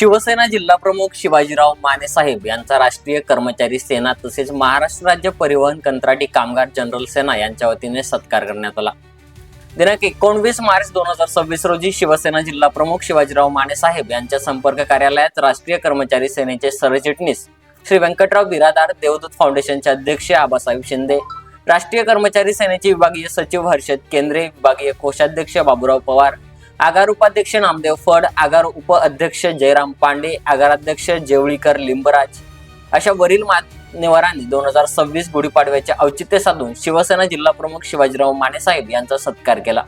शिवसेना जिल्हा प्रमुख शिवाजीराव माने साहेब यांचा राष्ट्रीय कर्मचारी सेना तसेच महाराष्ट्र राज्य परिवहन कंत्राटी कामगार जनरल सेना यांच्या वतीने सत्कार करण्यात आला। दिनांक 19 मार्च 2026 रोजी शिवसेना जिल्हा प्रमुख शिवाजीराव माने साहेब यांच्या संपर्क कार्यालयात राष्ट्रीय कर्मचारी सेनेचे सरचिटणीस श्री व्यंकटराव बिरादार, देवदूत फाउंडेशनचे अध्यक्ष आबासाहेब शिंदे, राष्ट्रीय कर्मचारी सेनेचे विभागीय सचिव हर्षद केंद्रे, विभागीय कोषाध्यक्ष बाबूराव पवार, आगार उपाध्यक्ष नामदेव फड, आगार उप अध्यक्ष जयराम पांडे, आगार अध्यक्ष जेवळीकर लिंबराज अशा वरील मान्यवरांनी 2026 गुढीपाडव्याचे औचित्य साधून शिवसेना जिल्हा प्रमुख शिवाजीराव माने साहेब यांचा सत्कार केला।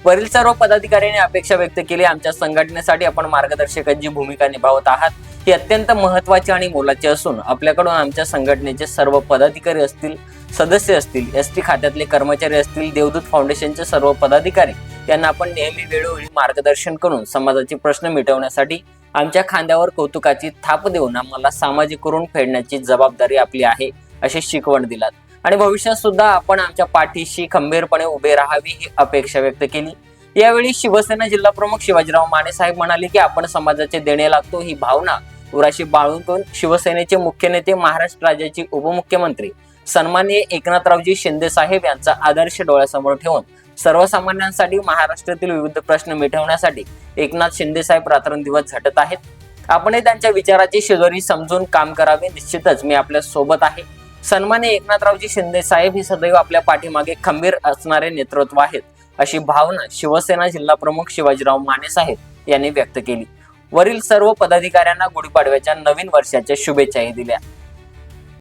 वरील सर्व पदाधिकाऱ्यांनी अपेक्षा व्यक्त केली, आमच्या संघटनेसाठी आपण मार्गदर्शकाची भूमिका निभावत आहात ही अत्यंत महत्त्वाची आणि मोलाची असून आपल्याकडून आमच्या संघटनेचे सर्व पदाधिकारी असतील, सदस्य असतील, एसटी खात्यातले कर्मचारी असतील, देवदूत फाउंडेशनचे सर्व पदाधिकारी यांना आपण नेहमी वेळोवेळी मार्गदर्शन करून समाजाचे प्रश्न मिटवण्यासाठी आमच्या खांद्यावर कौतुकाची थाप देऊन आम्हाला सामाजिकरण फेडण्याची जबाबदारी आपली आहे अशी शिकवण दिलात आणि भविष्यात सुद्धा आपण आमच्या पाठीशी खंबीरपणे उभे राहावी ही अपेक्षा व्यक्त केली। यावेळी शिवसेना जिल्हा प्रमुख शिवाजीराव माने साहेब म्हणाले की आपण समाजाचे देणे लागतो ही भावना उराशी बाळगून शिवसेनेचे मुख्य नेते, महाराष्ट्र राज्याचे उपमुख्यमंत्री सन्माननीय एकनाथरावजी शिंदे साहेब यांचा आदर्श डोळ्यासमोर ठेवून सर्वसामान्यांसाठी महाराष्ट्रातील विविध प्रश्न मिटवण्यासाठी एकनाथ शिंदे साहेब रात्रंदिवस झटत आहेत। आपणही त्यांच्या विचाराची शेजारी समजून काम करावे। निश्चितच मी आपल्या सोबत आहे। सन्माननीय एकनाथरावजी शिंदे साहेब ही सदैव आपल्या पाठीमागे खंबीर असणारे नेतृत्व आहेत अशी भावना शिवसेना जिल्हा प्रमुख शिवाजीराव माने साहेब यांनी व्यक्त केली। वरील सर्व पदाधिकाऱ्यांना गुढीपाडव्याच्या नवीन वर्षाच्या शुभेच्छाही दिल्या।